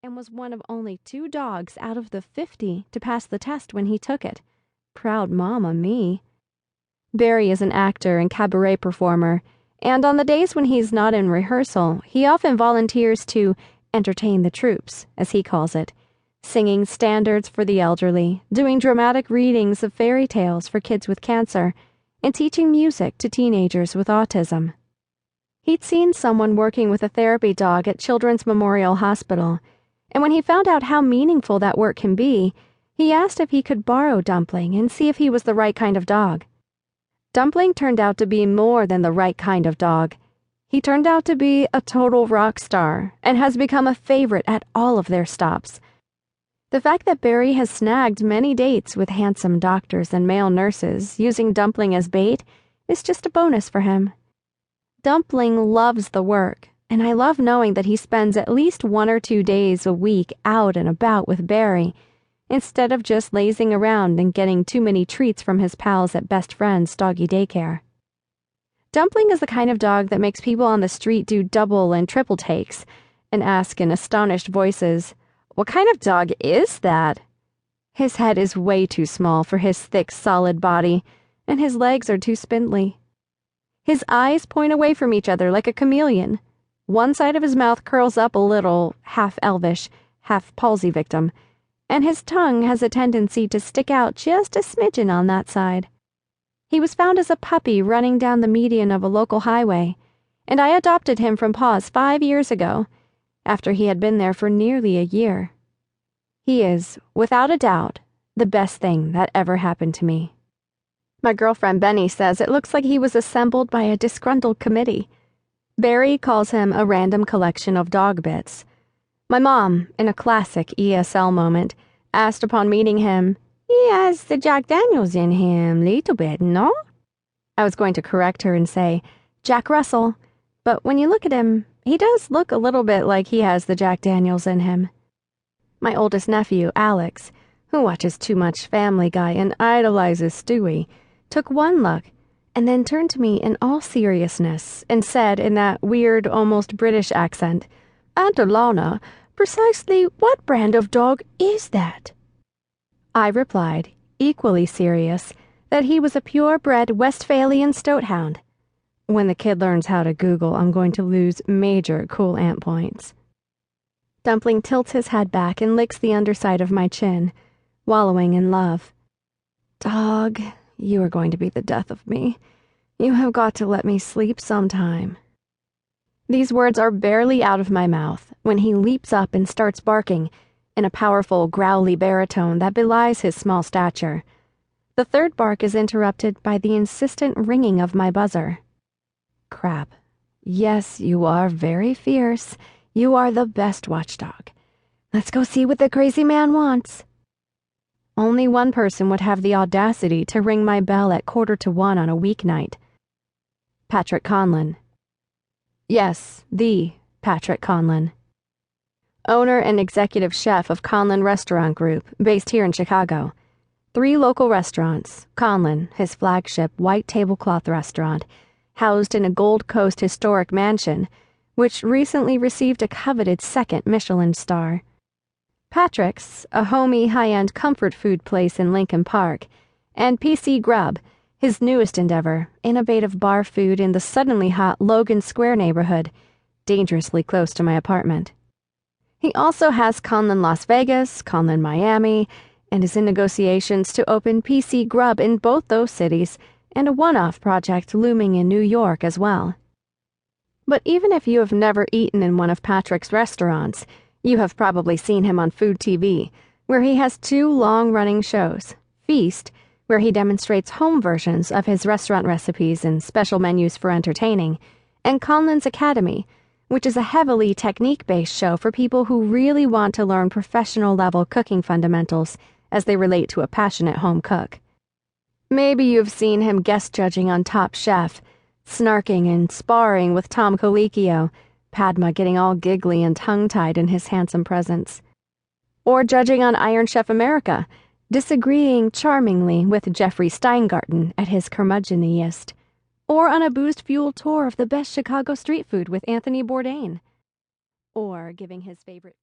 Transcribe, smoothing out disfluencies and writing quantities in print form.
and was one of only 2 dogs out of the 50 to pass the test when he took it. Proud mama me. Barry is an actor and cabaret performer, and on the days when he's not in rehearsal, he often volunteers to entertain the troops, as he calls it, singing standards for the elderly, doing dramatic readings of fairy tales for kids with cancer, and teaching music to teenagers with autism. He'd seen someone working with a therapy dog at Children's Memorial Hospital, and when he found out how meaningful that work can be, he asked if he could borrow Dumpling and see if he was the right kind of dog. Dumpling turned out to be more than the right kind of dog. He turned out to be a total rock star and has become a favorite at all of their stops. The fact that Barry has snagged many dates with handsome doctors and male nurses using Dumpling as bait is just a bonus for him. Dumpling loves the work, and I love knowing that he spends at least 1 or 2 days a week out and about with Barry, instead of just lazing around and getting too many treats from his pals at Best Friend's doggy daycare. Dumpling is the kind of dog that makes people on the street do double and triple takes and ask in astonished voices, "What kind of dog is that?" His head is way too small for his thick, solid body, and his legs are too spindly. His eyes point away from each other like a chameleon. One side of his mouth curls up a little, half elvish, half palsy victim, and his tongue has a tendency to stick out just a smidgen on that side. He was found as a puppy running down the median of a local highway, and I adopted him from Paws 5 years ago, after he had been there for nearly a year. He is, without a doubt, the best thing that ever happened to me. My girlfriend Benny says it looks like he was assembled by a disgruntled committee. Barry calls him a random collection of dog bits. My mom, in a classic ESL moment, asked upon meeting him, "He has the Jack Daniels in him, little bit, no?" I was going to correct her and say, "Jack Russell," but when you look at him, he does look a little bit like he has the Jack Daniels in him. My oldest nephew, Alex, who watches too much Family Guy and idolizes Stewie, took one look and then turned to me in all seriousness and said in that weird, almost British accent, "Aunt Alana, precisely what brand of dog is that?" I replied, equally serious, that he was a purebred Westphalian stoathound. When the kid learns how to Google, I'm going to lose major cool ant points. Dumpling tilts his head back and licks the underside of my chin, wallowing in love. "Dog, you are going to be the death of me. You have got to let me sleep sometime." These words are barely out of my mouth when he leaps up and starts barking in a powerful, growly baritone that belies his small stature. The third bark is interrupted by the insistent ringing of my buzzer. Crap. Yes, you are very fierce. You are the best watchdog. Let's go see what the crazy man wants. Only one person would have the audacity to ring my bell at 1:45 on a weeknight. Patrick Conlon. Yes, the Patrick Conlon. Owner and executive chef of Conlon Restaurant Group, based here in Chicago. 3 local restaurants, Conlon, his flagship white tablecloth restaurant, housed in a Gold Coast historic mansion, which recently received a coveted 2nd Michelin star. Patrick's, a homey, high-end comfort food place in Lincoln Park, and PC Grub, his newest endeavor, innovative bar food in the suddenly hot Logan Square neighborhood, dangerously close to my apartment. He also has Conlon Las Vegas, Conlon Miami, and is in negotiations to open PC Grub in both those cities, and a one-off project looming in New York as well. But even if you have never eaten in one of Patrick's restaurants, you have probably seen him on Food TV, where he has 2 long-running shows, Feast, where he demonstrates home versions of his restaurant recipes and special menus for entertaining, and Conlon's Academy, which is a heavily technique-based show for people who really want to learn professional-level cooking fundamentals as they relate to a passionate home cook. Maybe you've seen him guest judging on Top Chef, snarking and sparring with Tom Colicchio, Padma getting all giggly and tongue-tied in his handsome presence. Or judging on Iron Chef America, disagreeing charmingly with Jeffrey Steingarten at his curmudgeoniest. Or on a booze-fueled tour of the best Chicago street food with Anthony Bourdain. Or giving his favorite